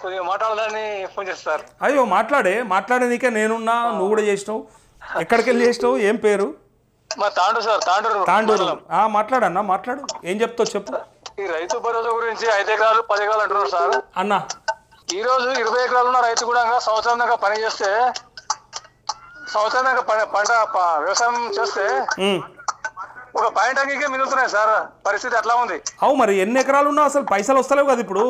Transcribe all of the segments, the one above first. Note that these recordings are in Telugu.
కొద్దిగా మాట్లాడాలని ఫోన్ చేస్తారు. అయ్యో మాట్లాడేందుకే నేనున్నా, నువ్వు కూడా చేసినావు. ఎక్కడికి వెళ్ళి చేసినావు? ఏం పేరు? మా తాండూరు సార్, తాండూరు. మాట్లాడన్నా, మాట్లాడు. ఏం చెప్తావు చెప్పు. ఈ రైతు భరోసా గురించి 5 ఎకరాలు 10 ఎకరాలు అంటున్నారు సార్. అన్న ఈ రోజు 20 ఎకరాలు ఉన్న రైతు కూడా సంవత్సరం దాకా పని చేస్తే, సంవత్సరం దాకా పంట వ్యవసాయం చేస్తే ఒక పాయింట్ అంగీకే మిగులుతున్నాయి సార్. పరిస్థితి ఎట్లా ఉంది? అవు మరి ఎన్ని ఎకరాలు ఉన్నా అసలు పైసలు వస్తలేవు కదా. ఇప్పుడు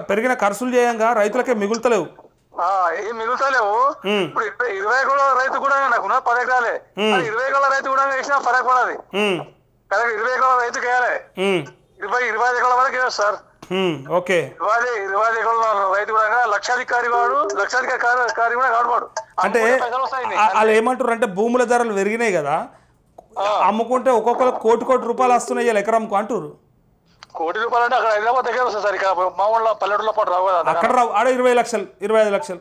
పెరిగిన ఖర్చులు చేయంగా రైతులకే మిగులుతలేవు. ఏం మిగులుతలేవు. ఇప్పుడు 20 ఎకరాల రైతు కూడా నాకు 10 ఎకరాలే. 20 ఎకరాల రైతు కూడా వేసినా ఫరక్ పడదు కదా. 20 ఎకరాల రైతుకి వేయాలి, 25 ఎకరాల వరకు వేయచ్చు సార్. ఓకే, 25 ఎకరాల రైతు కూడా లక్షాధికారి కూడా కాడు. అంటే వాళ్ళు ఏమంటారు అంటే భూముల ధరలు పెరిగినాయి కదా, అమ్ముకుంటే ఒక్కొక్కరు కోటి రూపాయలు వస్తున్నాయి ఎకరంకు అంటారు. కోటి రూపాయలు అంటే అక్కడ హైదరాబాద్ దగ్గర వస్తుంది సార్. ఇక్కడ మా ఊళ్ళో పల్లెటూరులో పాటు రావు కదా. అక్కడ రావు. ఆడ 20 లక్షలు 25 లక్షలు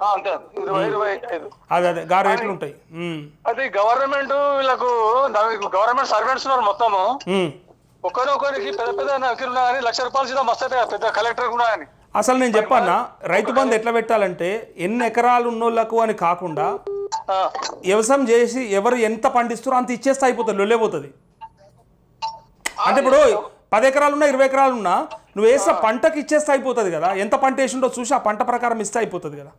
అదే గా రేట్లు ఉంటాయి. అది గవర్నమెంట్ వీళ్ళకు గవర్నమెంట్ సర్వెంట్స్ ఉన్నారు మొత్తము. ఒకరికి పెద్ద పెద్ద నౌకర్లు ఉన్నా కానీ 1,00,000 రూపాయలు సీదా మస్తు అయితే పెద్ద కలెక్టర్ కూడా అని. అసలు నేను చెప్పన్నా, రైతు బంధు ఎట్లా పెట్టాలంటే ఎన్ని ఎకరాలు ఉన్నోళ్ళకు అని కాకుండా వ్యవసాయం చేసి ఎవరు ఎంత పండిస్తారో అంత ఇచ్చేస్తే అయిపోతుంది, లొల్లేపోతుంది. అంటే ఇప్పుడు 10 ఎకరాలు ఉన్నా 20 ఎకరాలు ఉన్నా నువ్వు వేసే పంటకి ఇచ్చేస్తే అయిపోతుంది కదా. ఎంత పంట వేసిండో చూసి ఆ పంట ప్రకారం ఇస్తే అయిపోతుంది కదా.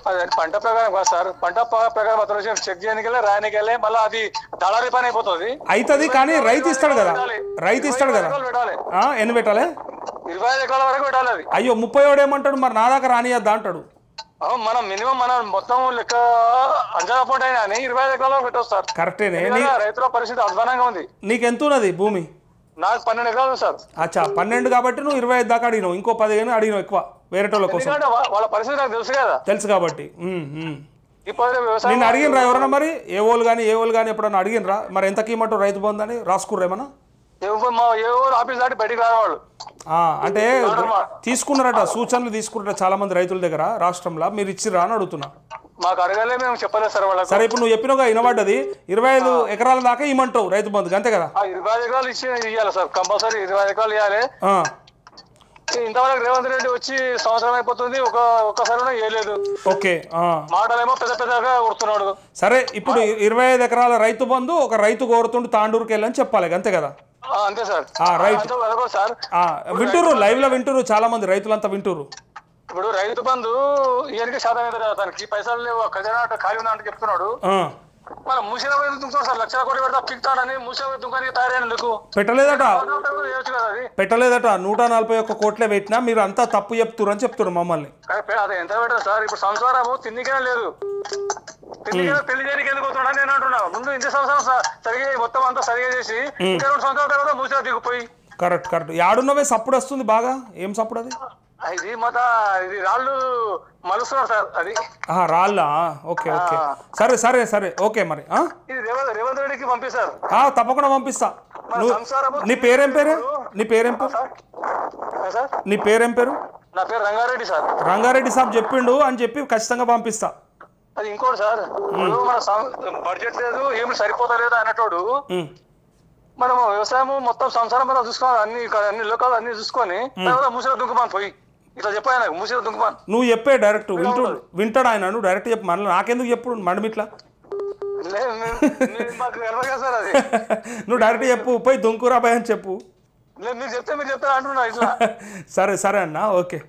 అదే పంట ప్రకారం కాదు సార్, పంట ప్రకారం అతను చెక్ చేయడానికి రాయనికి మళ్ళీ అది దళారీ పని అయిపోతుంది. అవుతుంది కానీ రైతు ఇస్తాడు కదా, రైతు ఇస్తాడు కదా. ఎన్ని పెట్టాలి? 25 ఎకరాల వరకు పెట్టాలి. అది అయ్యో 30 ఏమంటాడు మరి నా దాకా రానియద్దా అంటాడు. మనం మినిమం మనం మొత్తం లెక్క అంచనా పాయింట్ అయినా 25 ఎకరాల పెట్టొస్తారు. కరెక్టేనే. రైతుల పరిస్థితి అధ్వానంగా ఉంది. నీకు ఎంత ఉన్నది భూమి? నాకు 12 ఎకరాలు సార్. అచ్చా 12 కాబట్టి నువ్వు 25 దాకా అడిగినావు, ఇంకో 15 అడిగినావు ఎక్కువ వేరే వాళ్ళ కోసం. వాళ్ళ పరిస్థితి నాకు తెలుసు కదా. తెలుసు కాబట్టి. నేను అడిగినరా ఎవరన్నా మరి ఏ వాళ్ళు కానీ ఎప్పుడన్నా అడిగినరా మరి ఎంత కీమంటారు రైతు బంధు అని? రాసుకుర్రా ఏమన్నా? ఆఫీస్ దాటి బయటికి రావాలి. అంటే తీసుకున్నారట, సూచనలు తీసుకున్నారట చాలా మంది రైతుల దగ్గర రాష్ట్రంలో. మీరు ఇచ్చిర్రా అని అడుగుతున్నా. మాకు అడగలే, మేము చెప్పలేదు సార్ వాళ్ళకి. సరే ఇప్పుడు నువ్వు చెప్పినగా వినబడ్డది 25 ఎకరాల దాకా ఇమ్మంటావు రైతు బంధుకు, అంతే కదా? 25 ఎకరాలు ఇవ్వాలి సార్, కంపల్సరీ 25 ఎకరాలు ఇవ్వాలి. ఇంతవరకు రేవంత్ రెడ్డి వచ్చి సంవత్సరం అయిపోతుంది, ఒక్కసారి వేయలేదు. ఓకే, మాటలేమో పెద్ద పెద్దగా కొడుతున్నాడు. సరే ఇప్పుడు 25 ఎకరాల రైతు బంధు ఒక రైతు కోరుతుండు తాండూరుకి వెళ్ళని చెప్పాలి, అంతే కదా? అంతే సార్. రైట్ సార్, వింటూరు, లైవ్ లో వింటూరు, చాలా మంది రైతులంతా వింటూరు. ఇప్పుడు రైతు బంధు ఇవన్నీ శాతం అవుతుంది, తనకి పైసలు లేవు, ఖజానా ఖాళీ ఉందా అంటే చెప్తున్నాడు. మనం మూసిన దుంకుతాం సార్, 1,00,000 కోట్లు పెడతా పిక్తాడని మూసిన దుంకానికి తయారైనందుకు పెట్టలేదట 141 కోట్లే పెట్టినా మీరు అంతా తప్పు చెప్తున్నారు అని చెప్తున్నారు మమ్మల్ని. అదే ఎంత పెట్టారు సార్? ఇప్పుడు సంసారము తిండికే లేదు, పెళ్లి చేయడానికి ఎందుకు పోతున్నా నేను అంటున్నా. ముందు ఇంత సంవత్సరం సరిగా మొత్తం అంతా సరిగా చేసి ఇంకా 2 సంవత్సరాల తర్వాత మూసిన దిగిపోయి. కరెక్ట్. యాడున్నవే సప్పుడు వస్తుంది బాగా. ఏం సప్పుడు అది? ఇది రాళ్ళు మలుస్తున్నారు సార్. అది రాళ్ళ. ఓకే సరే ఓకే. మరి ఇది రేవంత్ రెడ్డికి పంపిస్తారు. తప్పకుండా పంపిస్తా. నీ పేరేం పేరు? నీ పేరేం పేరు? నా పేరు రంగారెడ్డి సార్. రంగారెడ్డి సాబ్ చెప్పిండు అని చెప్పి ఖచ్చితంగా పంపిస్తా. అది ఇంకోటి సార్, మన బడ్జెట్ లేదు, ఏమి సరిపోతలేదు అన్నట్టు మనము వ్యవసాయం మొత్తం సంసారం మనం చూసుకోవాలి, అన్ని లోకాలు అన్ని చూసుకొని మూసిన దుంకుమాన్ పోయి ఇట్లా చెప్పాను. మూసిన దుంకుమాన్ నువ్వు చెప్పే డైరెక్ట్ వింటాడు ఆయన. నువ్వు డైరెక్ట్ చెప్పు, మళ్ళీ నాకెందుకు చెప్పుడు మండమిట్లా. నువ్వు డైరెక్ట్ చెప్పు, పోయి దుంకురా భయ అని చెప్పు. మీరు చెప్తే అంటున్నా ఇట్లా. సరే అన్న, ఓకే.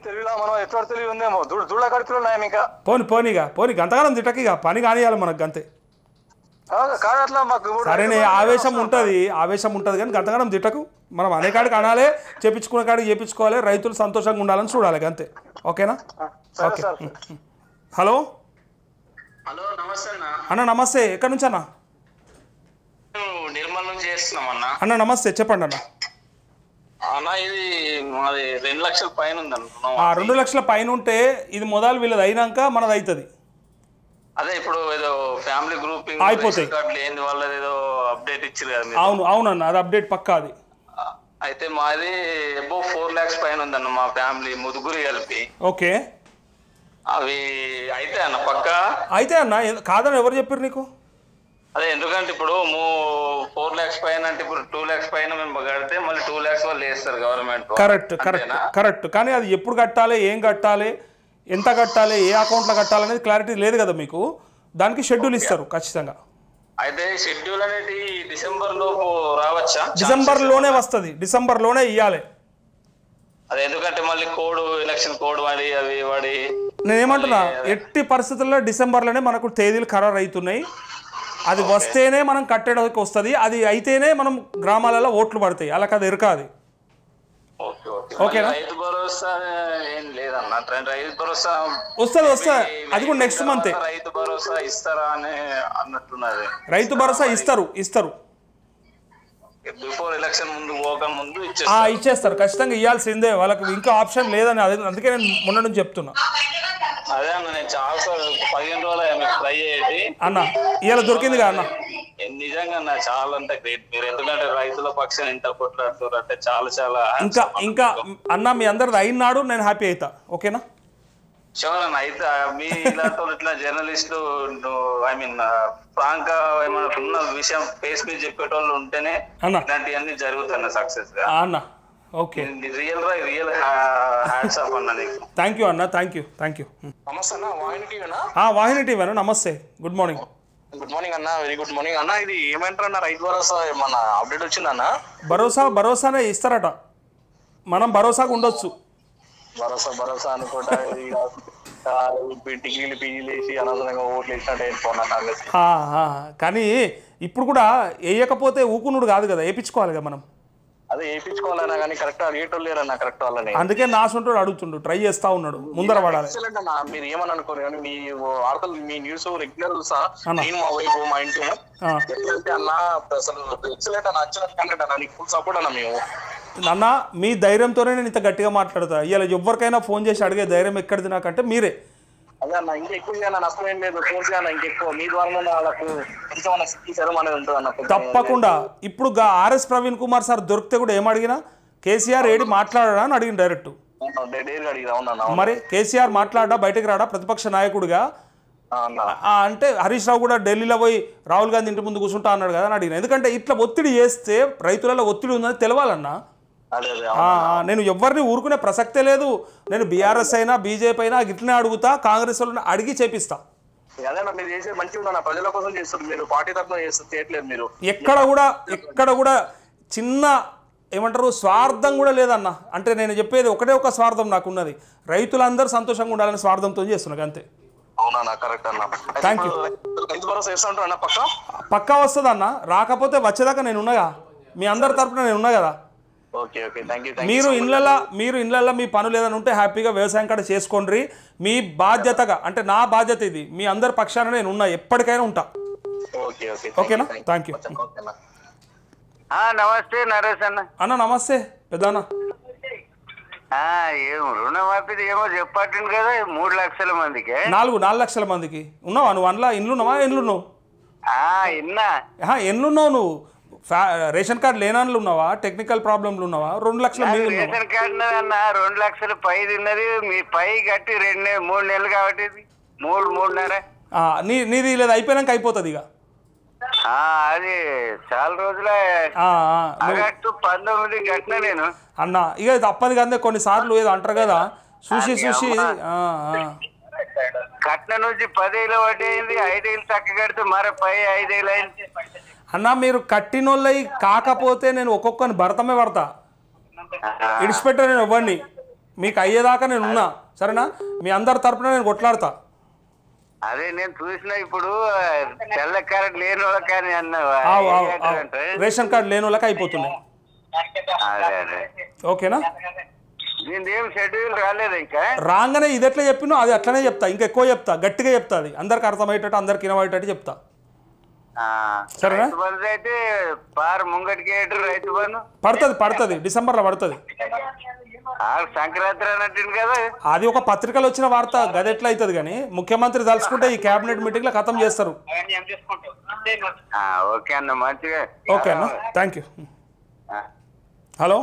తెలుగులో మనం ఎటువంటి తెలివి ఉందేమో, దూడ కడుపులో ఉన్నాయం. ఇంకా పోనీ గంతకాలం తిట్టకి పని కానియాలి మనకు, అంతే. సరేనే, ఆవేశం ఉంటుంది కానీ గంతగానం తిట్టకు. మనం అనేకాడికి అనాలే, చెప్పించుకునే కాడికి చేయించుకోవాలి, రైతులు సంతోషంగా ఉండాలని చూడాలి, అంతే. ఓకేనా? ఓకే. హలో అన్న, నమస్తే. ఎక్కడి నుంచి అన్న? నిర్మల్ నుంచి చేస్తున్నాం అన్న. నమస్తే, చెప్పండి అన్న. ఇది 2 లక్షల పైన ఉంది. 2 లక్షల పైన ఉంటే ఇది మొదలు వీళ్ళది అయినాక మనది అవుతుంది. అదే ఇప్పుడు ఏదో ఫ్యామిలీ గ్రూపింగ్ అయిపోతాయి, వాళ్ళది ఏదో అప్డేట్ ఇచ్చారు కదా. అవునన్న, అది అప్డేట్ పక్కా. అది అయితే మాది అబౌవ్ 4 lakhs పైన ఉందన్న, మా ఫ్యామిలీ ముగ్గురు కలిపి. ఓకే. అవి అయితే అన్న పక్కా అయితే అన్న, కాదని ఎవరు చెప్పారు నీకు? అదే ఎందుకంటే ఇప్పుడు 4 lakhs పైన అంటే ఇప్పుడు 2 lakhs పైన మేము కడితే మళ్ళీ 2 lakhs వాళ్ళు వేస్తారు గవర్నమెంట్. కరెక్ట్. కానీ అది ఎప్పుడు కట్టాలి, ఏం కట్టాలి, ఎంత కట్టాలి, ఏ అకౌంట్లో కట్టాలి అనేది క్లారిటీ లేదు కదా మీకు. దానికి షెడ్యూల్ ఇస్తారు ఖచ్చితంగా. అయితే షెడ్యూల్ అనేది డిసెంబర్ లోపు రావచ్చా? డిసెంబర్లోనే వస్తుంది, డిసెంబర్లోనే ఇవ్వాలి. అదే ఎందుకంటే మళ్ళీ కోడ్, ఎలక్షన్ కోడ్ వాడి అవి వాడి. నేనేమంటున్నా, ఎట్టి పరిస్థితుల్లో డిసెంబర్లోనే మనకు తేదీలు ఖరారు అవుతున్నాయి. అది వస్తేనే మనం కట్టడానికి వస్తుంది, అది అయితేనే మనం గ్రామాలలో ఓట్లు పడతాయి. అలా కదా ఎరకాది. ఓకేనా? రైతు భరోసా ఏం లేదన్న, రైతు భరోసా వస్తుంది, అది కూడా నెక్స్ట్ మంత్. రైతు భరోసా ఇస్తారా అని అన్నట్టున్నది. రైతు భరోసా ఇస్తారు బిఫోర్ ఎలక్షన్ ముందు పోక ముందు ఇచ్చేస్తారు, ఖచ్చితంగా ఇవ్వాల్సిందే. వాళ్ళకి ఇంకా ఆప్షన్ లేదని అందుకే నేను మొన్న నుంచి చెప్తున్నా. అదే అన్న, నేను చాలా 15 రోజులు ట్రై చేయండి అన్న, ఇవాళ దొరికిందిగా అన్న. నిజంగా అన్న చాలా అంటే గ్రేట్ మీరు, ఎందుకంటే రైతుల పక్షాన్ని ఇంత కొట్లాడుతారు అంటే చాలా ఇంకా అన్న మీ అందరిది అయినాడు నేను హ్యాపీ అవుతా. ఓకేనా? షూర్ అన్న. అయితే మీ ఇలాంటి ఇట్లా జర్నలిస్టులు ఐ మీన్ ఫ్రాంక్ గా ఏమైనా ఉన్న విషయం ఫేస్ మీద చెప్పేటోళ్ళు ఉంటేనే ఇలాంటివన్నీ జరుగుతున్నా సక్సెస్ గా అన్న. ఓకే, రియల్ హ్యాట్స్ ఆఫ్ అన్న నీకు. థ్యాంక్ యూ అన్న, థ్యాంక్ యూ. నమస్తే అన్న, వాహిని టీవీనా? వాహిని టీవీ నమస్తే, గుడ్ మార్నింగ్. గుడ్ మార్నింగ్ అన్న, వెరీ గుడ్ మార్నింగ్ అన్న. ఇది ఏమంటారు అన్న, రైతు భరోసా ఏమన్నా అప్డేట్ వచ్చిందన్న? భరోసానే ఇస్తారట, మనం భరోసాగా ఉండొచ్చు. భరోసా అనుకుంటా టికీలు పీజీలు వేసి అనవసరంగా ఓట్లు వేసినట్టు అయిపోయినా. కానీ ఇప్పుడు కూడా వేయకపోతే ఊకునుడు కాదు కదా, వేయించుకోవాలి కదా మనం. అదే వేయించుకోవాలన్నా కానీ కరెక్ట్ అడిగేటోళ్ళు లేరన్నా కరెక్ట్ వాళ్ళని. అందుకే నా సొంటోడు అడుగుతుండు, ట్రై చేస్తా ఉన్నాడు, ముందర పడాలి. మీరు ఏమని అనుకోరు కానీ మీ వార్తలు మీ న్యూస్ రెగ్యులర్ నేను మా వైపు మా ఇంటి ఎట్లంటే అన్న అసలు ఎక్సలెంట్ అన్న, అన్న నీకు ఫుల్ సపోర్ట్ అన్న మేము. అన్న మీ ధైర్యంతోనే నేను ఇంత గట్టిగా మాట్లాడతా. ఇలా ఎవరికైనా ఫోన్ చేసి అడిగే ధైర్యం ఎక్కడిది నాకంటే మీరే. అదే అన్న, ఇంకెక్కువ నష్టం ఏం లేదు, ఫోర్స్ అన్న ఇంకెక్కువ మీ ద్వారా వాళ్ళకు అనేది ఉంటుంది అన్న. తప్పకుండా. ఇప్పుడు ఆర్ఎస్ ప్రవీణ్ కుమార్ సార్ దొరికితే కూడా ఏం అడిగినా కేసీఆర్ ఏడి మాట్లాడా అని అడిగిన డైరెక్ట్. మరి కేసీఆర్ మాట్లాడా, బయటకు రాడా ప్రతిపక్ష నాయకుడిగా అంటే? హరీష్ రావు కూడా ఢిల్లీలో పోయి రాహుల్ గాంధీ ఇంటి ముందు కూర్చుంటా అన్నాడు కదా అని అడిగిన. ఎందుకంటే ఇట్లా ఒత్తిడి చేస్తే రైతులలో ఒత్తిడి ఉందని తెలవాలన్నా. నేను ఎవరిని ఊరుకునే ప్రసక్తే లేదు. నేను బీఆర్ఎస్ అయినా బీజేపీ అయినా ఇట్లనే అడుగుతా, కాంగ్రెస్ వాళ్ళని అడిగి చేపిస్తా. ఎక్కడ కూడా చిన్న ఏమంటారు స్వార్థం కూడా లేదన్న. అంటే నేను చెప్పేది ఒకటే ఒక స్వార్థం నాకున్నది, రైతులందరూ సంతోషంగా ఉండాలని స్వార్థంతో చేస్తున్నా అంతే. Thank you. పక్కా వస్తుంది అన్న, రాకపోతే వచ్చేదాకా నేను ఉన్నాగా, మీ అందరి తరపున నేను ఉన్నా కదా. మీరు ఇళ్ళల్లో మీ పనులు ఏదైనా ఉంటే హ్యాపీగా వ్యవసాయం కాడ చేసుకోండి. మీ బాధ్యతగా, అంటే నా బాధ్యత ఇది, మీ అందరి పక్షాన నేను ఉన్నా, ఎప్పటికైనా ఉంటా. ఓకేనా? Thank you. నమస్తే నరేష్ అన్న. నమస్తే పెద్దన్న. ఏమో రుణమాఫీ ఏమో చెప్పట్టుంది కదా, 3 లక్షల మందికి 4 లక్షల మందికి ఉన్నావా నువ్వు? అందులో ఇండ్లున్నావా? ఎండ్లున్నావు? ఎండ్లున్నావు నువ్వు? రేషన్ కార్డు లేనాళ్ళు ఉన్నావా? టెక్నికల్ ప్రాబ్లంలు ఉన్నావా? 2 లక్షల రేషన్ కార్డు అన్న 2 లక్షలు పై తిన్నది, మీ పై కట్టి 3 నెలలు కాబట్టి 3.5. నీది లేదు, అయిపోయినాక అయిపోతుంది ఇక. అది చాలా రోజుల ఆగస్టు 19 కట్టినా నేను అన్న. ఇక తప్పదు కదా, కొన్నిసార్లు ఏదో అంటారు కదా, చూసి కట్న నుంచి 10 ఏళ్ళు పట్టేయింది, 5 ఏళ్ళు చక్క కడితే మరి పై 5 ఏళ్ళు అయింది అన్న. మీరు కట్టినోళ్ళయి కాకపోతే నేను ఒక్కొక్కరిని భర్తమే పడతా, ఇడిచిపెట్టా నేను ఇవ్వండి. మీకు అయ్యేదాకా నేను ఉన్నా, సరేనా? మీ అందరి తరపున నేను కొట్లాడతా. అదే నేను చూసిన ఇప్పుడు తెల్ల కార్డు లేని వాళ్ళకి కానీ రేషన్ కార్డు లేని వాళ్ళకి అయిపోతున్నాయి. ఓకేనా? దీనిదేం షెడ్యూల్ రాలేదు ఇంకా. రాగానే ఇది ఎట్లా చెప్పినో అది అట్లనే చెప్తా, ఇంకా ఎక్కువ చెప్తా, గట్టిగా చెప్తా, అది అందరికి అర్థమయ్యేటట్టు, అందరికి వినబడేటట్టు చెప్తా. సరేనా? అయితే ముంగటికి రైతు బంధు పడుతుంది డిసెంబర్లో పడుతుంది. సంక్రాంతి అన్నట్టు కదా, అది ఒక పత్రికలో వచ్చిన వార్త, గది ఎట్లా అవుతుంది కానీ ముఖ్యమంత్రి తలుచుకుంటే ఈ క్యాబినెట్ మీటింగ్ లో ఖతం చేస్తారు. ఓకే అన్న, మంచిగా. ఓకే అన్న, థ్యాంక్ యూ. హలో.